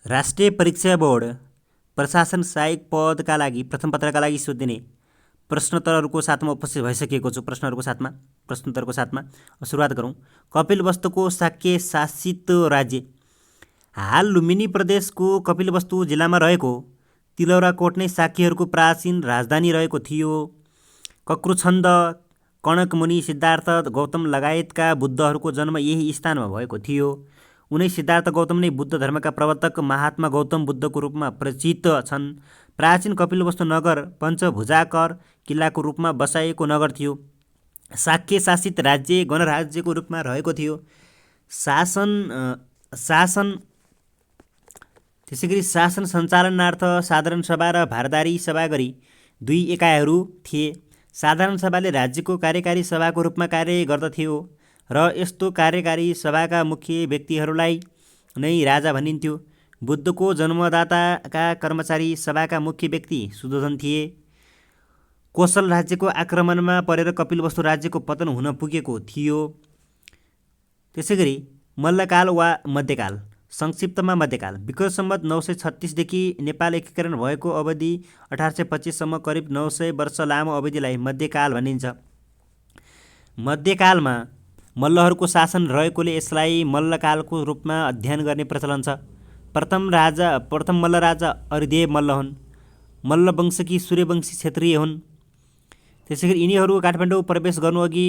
राष्ट्रिय परीक्षा बोर्ड प्रशासन सहायक पदका लागि प्रथम पत्रका लागि सोधिने प्रश्नोत्तरहरूको साथमा उपस्थित भइसकेको छु। प्रश्नोत्तरको साथमा सुरुवात गरौँ। कपिलवस्तुको शाक्य शासित राज्य। हाल लुम्बिनी प्रदेशको कपिलवस्तु जिल्लामा रहेको तिलौराकोट नै शाक्यहरूको प्राचीन राजधानी रहेको थियो। कक्रुछन्द, कणकमुनि, सिद्धार्थ गौतम लगायतका बुद्धहरूको जन्म यही स्थानमा भएको थियो। उनै सिद्धार्थ गौतम नै बुद्ध धर्मका प्रवर्तक महात्मा गौतम बुद्धको रूपमा परिचित छन्। प्राचीन कपिलवस्तु नगर पञ्चभुजाकर किल्लाको रूपमा बसाइएको नगर थियो। शाक्य शासित राज्य गणराज्यको रूपमा रहेको थियो। त्यसैगरी शासन सञ्चालनार्थ साधारण सभा र भारदारी सभा गरी 2 एकाइहरू थिए। साधारण सभाले राज्यको कार्यकारी सभाको रूपमा कार्य गर्दथ्यो र यस्तो कार्यकारी सभाका मुख्य व्यक्तिहरूलाई नै राजा भनिन्थ्यो। बुद्धको जन्मदाताका कर्मचारी सभाका मुख्य व्यक्ति सुयोधन थिए। कोशल राज्यको आक्रमणमा परेर कपिलवस्तु राज्यको पतन हुन पुगेको थियो। त्यसैगरी मल्लकाल वा मध्यकाल, संक्षिप्तमा मध्यकाल, विक्रम सम्वत 936 देखि नेपाल एकीकरण भएको अवधि 1825 सम्म करिब 900 वर्ष लामो अवधिलाई मध्यकाल भनिन्छ। मध्यकालमा मल्लहरूको शासन रहेकोले यसलाई मल्लकालको रूपमा अध्ययन गर्ने प्रचलन छ। प्रथम मल्ल राजा अरिदेव मल्ल हुन्। मल्ल वंशकी सूर्यवंशी क्षेत्रीय हुन्। त्यसैगरी यिनीहरू काठमाडौँ प्रवेश गर्नुअघि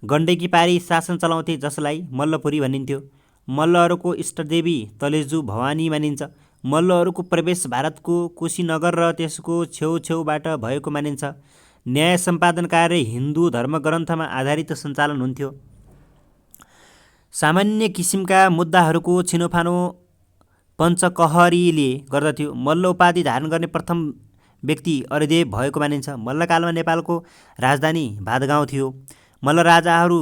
गण्डकी पारी शासन चलाउँथे, जसलाई मल्लपुरी भनिन्थ्यो। मल्लहरूको इष्टदेवी तलेजु भवानी मानिन्छ। मल्लहरूको प्रवेश भारतको कुशीनगर र त्यसको छेउछेउबाट भएको मानिन्छ। न्याय सम्पादन कार्य हिन्दू धर्मग्रन्थमा आधारित सञ्चालन हुन्थ्यो। सामान्य किसिमका मुद्दाहरूको छिनोफानो पञ्चकहरीले गर्दथ्यो। मल्ल उपाधि धारण गर्ने प्रथम व्यक्ति अरिदेव भएको मानिन्छ। मल्लकालमा नेपालको राजधानी भादगाउँ थियो। मल्ल राजाहरू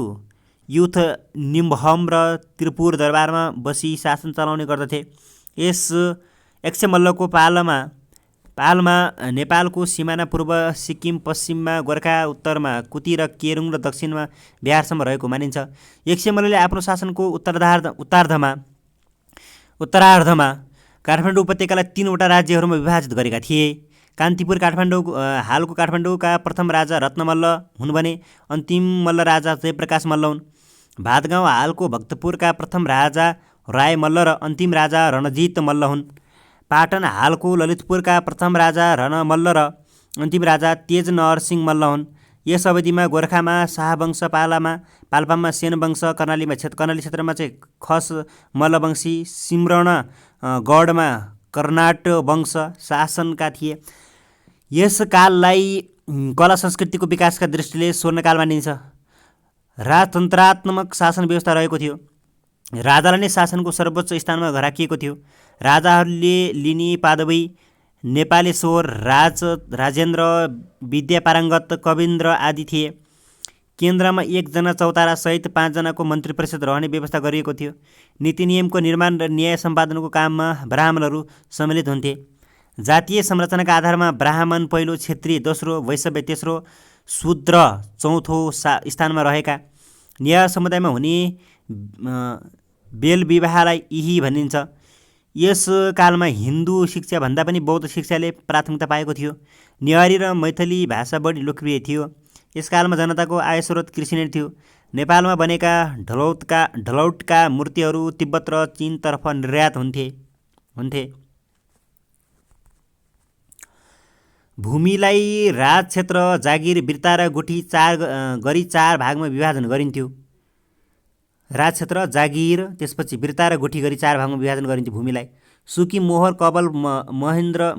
युथ निम्बहम र त्रिपुर दरबारमा बसी शासन चलाउने गर्दथे। यस 100 मल्लको पालमा नेपालको सिमाना पूर्व सिक्किम, पश्चिममा गोर्खा, उत्तरमा कुती र केरुङ र दक्षिणमा बिहारसम्म रहेको मानिन्छ। 100 मल्लले आफ्नो शासनको उत्तरार्धमा काठमाडौँ उपत्यकालाई 3 वटा राज्यहरूमा विभाजित गरेका थिए। कान्तिपुर हालको काठमाडौँका प्रथम राजा रत्नमल्ल हुन् भने अन्तिम मल्ल राजा जयप्रकाश मल्ल हुन्। भादगाउँ हालको भक्तपुरका प्रथम राजा राय मल्ल र अन्तिम राजा रणजित मल्ल हुन्। पाटन हालको ललितपुरका प्रथम राजा रणमल्ल र अन्तिम राजा तेज नरसिंह मल्ल हुन्। यस अवधिमा गोर्खामा शाहवंश, पाल्पामा सेनवंश, कर्णाली क्षेत्रमा चाहिँ खस मल्लवंशी, सिम्रणगढमा कर्नाट वंश शासनका थिए। यस काललाई कला संस्कृतिको विकासका दृष्टिले स्वर्णकाल मानिन्छ। राजतन्त्रात्मक शासन व्यवस्था रहेको थियो। राजालाई नै शासनको सर्वोच्च स्थानमा राखिएको थियो। राजाहरूले लिने पदवी नेपालेश्वर, राजेन्द्र, विद्यापारङ्गत, कविन्द्र आदि थिए। केन्द्रमा 1 जना चौतारा सहित 5 जनाको मन्त्री परिषद रहने व्यवस्था गरिएको थियो। नीति नियमको निर्माण र न्याय सम्पादनको काममा ब्राह्मणहरू सम्मिलित हुन्थे। जातीय संरचनाका आधारमा ब्राह्मण पहिलो, क्षेत्री दोस्रो, वैश्य तेस्रो, शूद्र चौथो स्थानमा रहेका। न्याय समुदायमा हुने बेल विवाहलाई यही भनिन्छ। यस कालमा हिन्दू शिक्षा भन्दा पनि बौद्ध शिक्षाले प्राथमिकता पाएको थियो। नेवारी र मैथिली भाषा बढी लोकप्रिय थियो। यस कालमा जनताको आय स्रोत कृषि नै थियो। नेपालमा बनेका ढलौटका मूर्तिहरू तिब्बत र चीनतर्फ निर्यात हुन्थे। भूमिलाई राजक्षेत्र, जागिर, बिर्ता र गुठी 4 भागमा विभाजन गरिन्थ्यो। राजक्षेत्र, जागिर, त्यसपछि बिर्ता र गुठी गरी 4 भागमा विभाजन गरिन्थ्यो भूमिलाई। सुकी, मोहर, कवल, महेन्द्र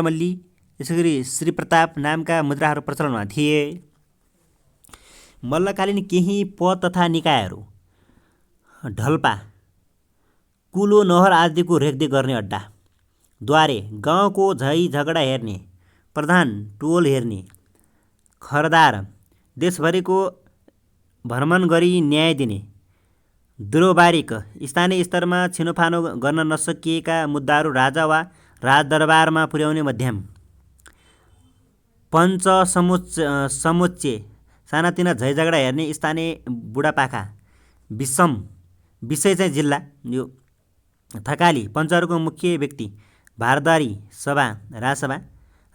मल्ली, त्यसैगरी श्रीप्रताप नामका मुद्राहरू प्रचलनमा थिए। मल्लकालीन केही पद तथा निकायहरू: ढल्पा, कुलो, नहर आदिको रेखदेख गर्ने अड्डा। द्वारे, गाउँको झैझगडा हेर्ने। प्रधान, टोल हेर्ने। खरदार, देशभरिको भ्रमण गरी न्याय दिने। दुरोबारिक, स्थानीय स्तरमा छिनोफानो गर्न नसकिएका मुद्दाहरू राजा वा राजदरबारमा पुर्याउने मध्यम। पञ्च समुच्चय, सानातिना झैझगडा हेर्ने स्थानीय बुढापाका। विषम, विषय चाहिँ जिल्ला। यो थकाली पञ्चहरूको मुख्य व्यक्ति भारद्वारी सभा राजसभा,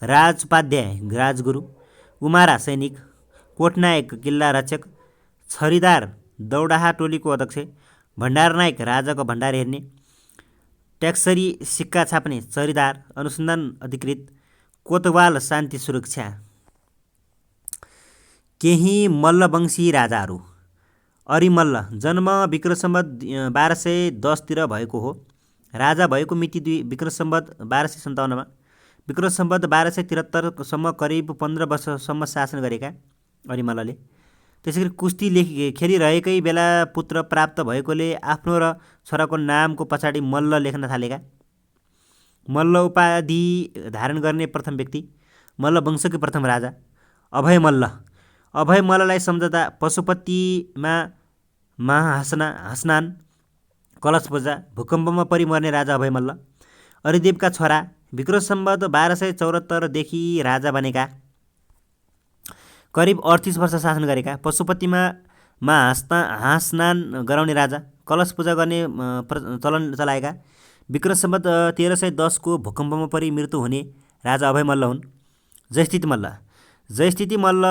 राजोपाध्याय राजगुरु, उमारा सैनिक, कोटनायक किल्ला रक्षक, छरिदार दौडाहा टोलीको अध्यक्ष, भण्डारनायक राजाको भण्डार हेर्ने, ट्याक्सरी सिक्का छाप्ने चरीदार, अनुसन्धान अधिकृत, कोतवाल शान्ति सुरक्षा। केही मल्लवंशी राजाहरू। अरिमल्ल जन्म विक्रम सम्वत 1210 भएको हो। राजा भएको मिति 2 विक्रम सम्वत 1257 विक्रम सम्वत 1273 करिब 15 वर्षसम्म शासन गरेका अरिमल्लले। त्यसैगरी कुस्ती खेलिरहेकै बेला पुत्र प्राप्त भएकोले आफ्नो र छोराको नामको पछाडि मल्ल लेख्न थालेका। मल्ल उपाधि धारण गर्ने प्रथम व्यक्ति, मल्ल वंशकै प्रथम राजा अभय मल्ल। अभय मल्ललाई सम्झदा पशुपतिमा महास्नान, कलश पूजा, भूकम्पमा परि मर्ने राजा अभय मल्ल। अरिदेवका छोरा विक्रम सम्वत 1274 देखि राजा बनेका, करिब 38 वर्ष शासन गरेका, पशुपतिमा महास्नान गराउने राजा, कलश पूजा गर्ने चलन चलाएका, विक्रम सम्वत 1310 को भूकम्पमा परि मृत्यु हुने राजा अभय मल्ल हुन्। जयस्थिति मल्ल। जयस्थिति मल्ल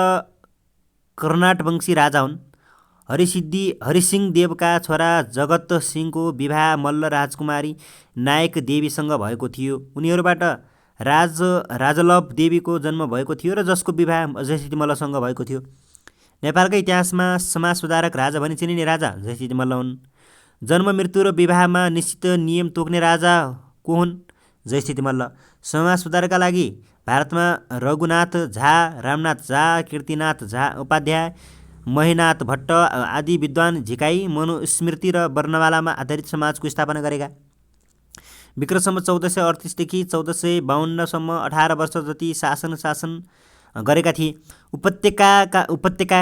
कर्नाट वंशी राजा हुन्। हरिसिंह देवका छोरा जगत सिंहको विवाह मल्ल राजकुमारी नायक देवीसँग भएको थियो। उनीहरूबाट राजलभ देवीको जन्म भएको थियो र जसको विवाह जयस्थिति मल्लसँग भएको थियो। नेपालकै इतिहासमा समाज सुधारक राजा भनी चिनिने राजा जयस्थिति मल्ल हुन्। जन्म मृत्यु र विवाहमा निश्चित नियम तोक्ने राजा को हुन्? जयस्थिति मल्ल। समाज सुधारका लागि भारतमा रघुनाथ झा, रामनाथ झा, कीर्तिनाथ झा उपाध्याय, महेनाथ भट्ट आदि विद्वान झिकाई मनुस्मृति र वर्णमालामा आधारित समाजको स्थापना गरेका। विक्रम सम्वत 1438 देखि 1452 सम्म 18 वर्ष जति शासन गरेका थिए। उपत्यका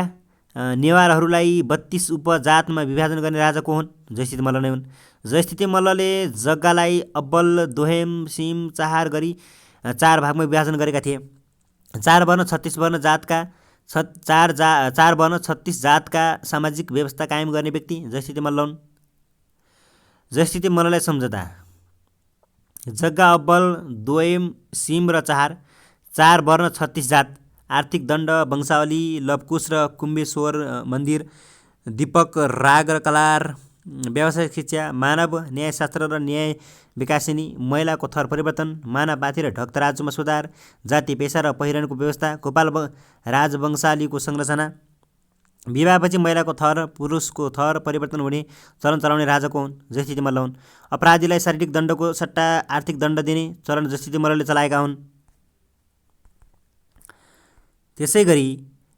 नेवारहरूलाई 32 उपजातमा विभाजन गर्ने राजा को हुन्? जयस्थिति मल्ल नै हुन्। जयस्थिति मल्लले जग्गालाई अब्बल, दोहेम, सिम, चाहार गरी 4 भागमा विभाजन गरेका थिए। 4 वर्ण 36 जातका सामाजिक व्यवस्था कायम गर्ने व्यक्ति जयस्थिति मल्ल हुन्। जयस्थिति मल्ललाई सम्झदा जग्गा अब्बल, दोयम, सिम र चाहार, 4 वर्ण 36 जात, आर्थिक दण्ड, वंशावली, लवकुश र कुम्भेश्वर मन्दिर, दीपक, राग र कलार, व्यावसायिक शिक्षा, मानव न्यायशास्त्र र न्याय विकासिनी, महिलाको थर परिवर्तन, मानवमाथि र ढक तराजुमा सुधार, जाति पेसा र पहिरनको व्यवस्था, गोपाल राजवंशालीको संरचना, विवाहपछि महिलाको थर पुरुषको थर परिवर्तन हुने चलन चलाउने राजा को हुन्? जयस्थिति मल्ल हुन्। अपराधीलाई शारीरिक दण्डको सट्टा आर्थिक दण्ड दिने चलन जयस्थिति मल्लले चलाएका हुन्। त्यसैगरी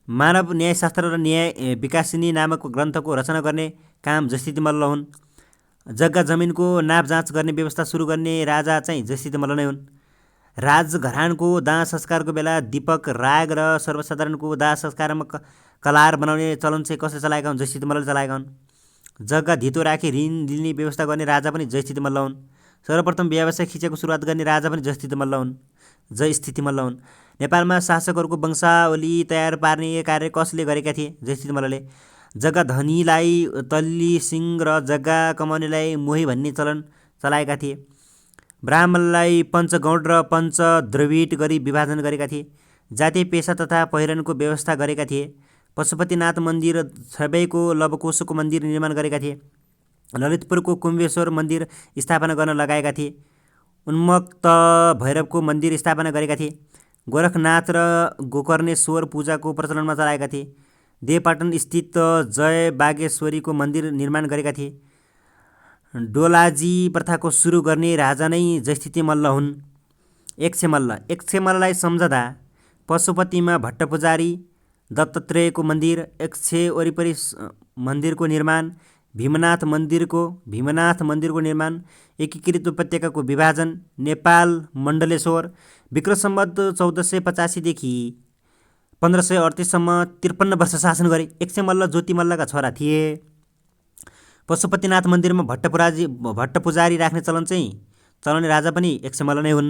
मानव न्यायशास्त्र र न्याय विकासिनी नामक ग्रन्थको रचना गर्ने काम जयस्थिति मल्ल हुन्। जग्गा जमिनको नाप जाँच गर्ने व्यवस्था सुरु गर्ने राजा चाहिँ जयस्थिति मल्ल नै हुन्। राजघरानको दाह संस्कारको बेला दीपक, राग र सर्वसाधारणको दाह संस्कारमा कलार बनाउने चलन चाहिँ कसले चलाएका हुन्? जयस्थिति मल्लले चलाएका हुन्। जग्गा धितो राखी ऋण दिने व्यवस्था गर्ने राजा पनि जयस्थिति मल्ल हुन्। सर्वप्रथम व्यावसायिक शिक्षाको सुरुवात गर्ने राजा पनि जयस्थिति मल्ल हुन्। जयस्थिति मल्ल हुन्। नेपालमा शासकहरूको वंशावली तयार पार्ने कार्य कसले गरेका थिए? जयस्थिति मल्लले। जग्गा धनीलाई तल्ली सिंह र जग्गा कमाउनेलाई मोही भन्ने चलन चलाएका थिए। ब्राह्मणलाई पञ्चगौड र पञ्च द्रविड गरी विभाजन गरेका थिए। जातीय पेसा तथा पहिरनको व्यवस्था गरेका थिए। पशुपतिनाथ मन्दिर, छबैको लवकुशको मन्दिर निर्माण गरेका थिए। ललितपुरको कुम्भेश्वर मन्दिर स्थापना गर्न लगाएका थिए। उन्मक्त भैरवको मन्दिर स्थापना गरेका थिए। गोरखनाथ र गोकर्णेश्वर पूजाको प्रचलनमा चलाएका थिए। देवपाटन स्थित जय बागेश्वरीको मन्दिर निर्माण गरेका थिए। डोलाजी प्रथाको सुरु गर्ने राजा नै जयस्थिति मल्ल हुन्। एक्छे मल्ल। एक्छे मल्ललाई सम्झदा पशुपतिमा भट्ट पुजारी, दत्तात्रेयको मन्दिर, एक्छे वरिपरि मन्दिरको निर्माण, भीमनाथ मन्दिरको निर्माण, एकीकृत उपत्यकाको विभाजन, नेपाल मण्डलेश्वर, विक्रम सम्वत 1485 देखि 1538 सम्म 53 वर्ष शासन गरे। एक्छे मल्ल ज्योति मल्लका छोरा थिए। पशुपतिनाथ मन्दिरमा भट्ट पुजारी राख्ने चलाउने राजा पनि एक्छे मल्ल नै हुन्।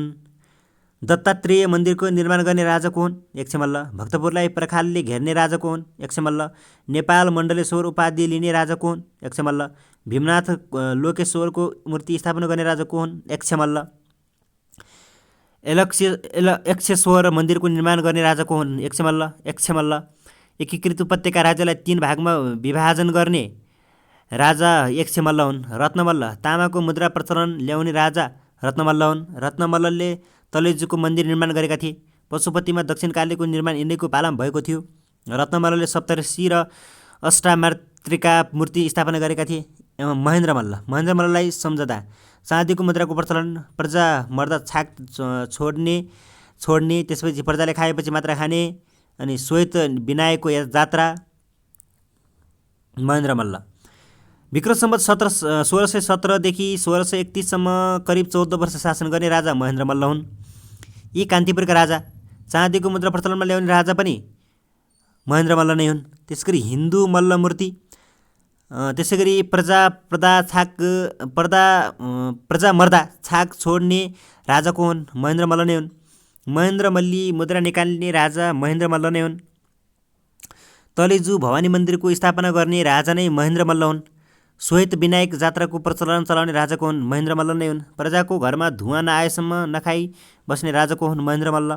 दत्तात्रेय मन्दिरको निर्माण गर्ने राजा को हुन्? एक्छे मल्ल। भक्तपुरलाई पर्खालले घेर्ने राजा को हुन्? एक्छे मल्ल। नेपाल मण्डलेश्वर उपाधि लिने राजा को हुन्? एक्छे मल्ल। भीमनाथ लोकेश्वरको मूर्ति स्थापना गर्ने राजा को हुन्? यक्षमल्ल। यक्षेश्वर मन्दिरको निर्माण गर्ने राजा को हुन्? यक्षमल्ल। एकीकृत उपत्यका राज्यलाई 3 भागमा विभाजन गर्ने राजा यक्षमल्ल हुन्। रत्नमल्ल। तामाको मुद्रा प्रचलन ल्याउने राजा रत्नमल्ल हुन्। रत्नमल्लले तलेजुको मन्दिर निर्माण गरेका थिए। पशुपतिमा दक्षिणकालीको निर्माण यिनैको पालामा भएको थियो। रत्नमल्लले सप्तऋषि र अष्टामातृका मूर्ति स्थापना गरेका थिए। महेन्द्रमल्ललाई सम्झदा। चाँदीको मुद्राको प्रचलन, प्रजा मर्दा छाक छोड्ने, त्यसपछि प्रजाले खाएपछि मात्र खाने, अनि श्वेत विनायकको जात्रा, महेन्द्रमल्ल। विक्रम सम्वत 1617 देखि 1631 सम्म करिब 14 वर्ष शासन गर्ने राजा महेन्द्रमल्ल हुन्। यी कान्तिपुरका राजा। चाँदीको मुद्रा प्रचलनमा ल्याउने राजा पनि महेन्द्रमल्ल नै हुन्। त्यसैगरी हिन्दू मल्ल मूर्ति, त्यसैगरी प्रजा मर्दा छाक छोड्ने राजा को हुन्? महेन्द्रमल्ल नै हुन्। महेन्द्रमल्ली मुद्रा निकाल्ने राजा महेन्द्रमल्ल नै हुन्। तलेजु भवानी मन्दिरको स्थापना गर्ने राजा नै महेन्द्रमल्ल हुन्। श्वेत विनायक जात्राको प्रचलन चलाउने राजाको हुन्? महेन्द्रमल्ल नै हुन्। प्रजाको घरमा धुवाँ नआएसम्म नखाई बस्ने राजाको हुन्? महेन्द्रमल्ल।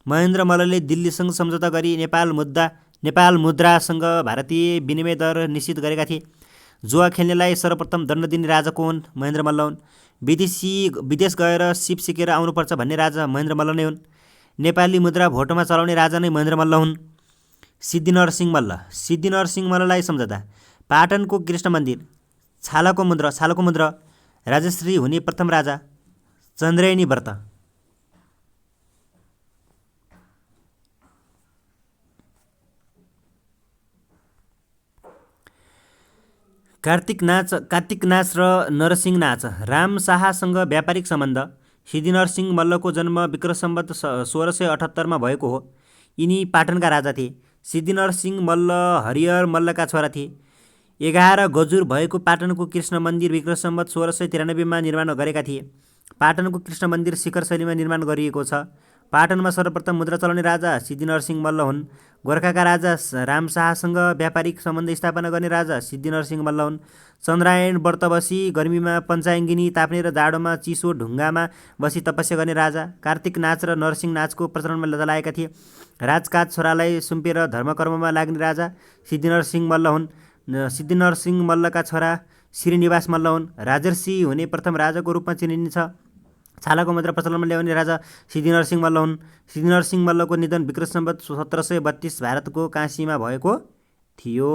महेन्द्रमल्लले दिल्लीसँग सम्झौता गरी नेपाल मुद्रासँग भारतीय विनिमय दर निश्चित गरेका थिए। जुवा खेल्नेलाई सर्वप्रथम दण्ड दिने राजा को हुन्? महेन्द्रमल्ल हुन्। विदेश गएर सिप सिकेर आउनुपर्छ भन्ने राजा महेन्द्रमल्ल नै हुन्। नेपाली मुद्रा भोटोमा चलाउने राजा नै महेन्द्रमल्ल हुन्। सिद्धिनरसिंह मल्ललाई सम्झदा। पाटनको कृष्ण मन्दिर, छालाको मुद्रा, राजश्री हुने प्रथम राजा, चन्द्रयानी व्रत। कार्तिक नाच र नरसिंह नाच। राम शाहसँग व्यापारिक सम्बन्ध। सिद्धिनरसिंह मल्लको जन्म विक्रम सम्वत 1678 भएको हो। यिनी पाटनका राजा थिए। सिद्धिनरसिंह मल्ल हरिहर मल्लका छोरा थिए। 11 गजुर भएको पाटनको कृष्ण मन्दिर विक्रम सम्वत 1693 निर्माण गरेका थिए। पाटनको कृष्ण मन्दिर शिखर शैलीमा निर्माण गरिएको छ। पाटनमा सर्वप्रथम मुद्रा चलाउने राजा सिद्धिनरसिंह मल्ल हुन्। गोर्खाका राजा राम शाहसँग व्यापारिक सम्बन्ध स्थापना गर्ने राजा सिद्धिनरसिंह मल्ल हुन्। चन्द्रायण व्रत बसी गर्मीमा पञ्चाङ्गिनी ताप्ने र जाडोमा चिसो ढुङ्गामा बसी तपस्या गर्ने राजा। कार्तिक नाच र नरसिंह नाचको प्रचलनमा चलाएका थिए। राजकाज छोरालाई सुम्पेर धर्मकर्ममा लाग्ने राजा सिद्धिनरसिंह मल्ल हुन्। सिद्धिनरसिंह मल्लका छोरा श्रीनिवास मल्ल हुन्। राजर्षि हुने प्रथम राजाको रूपमा चिनिन्छ। छालाको मुद्रा प्रचलनमा ल्याउने राजा सिद्धिनरसिंह मल्ल हुन्। सिद्धिनरसिंह मल्लको निधन विक्रम सम्वत 1732 भारतको काशीमा भएको थियो।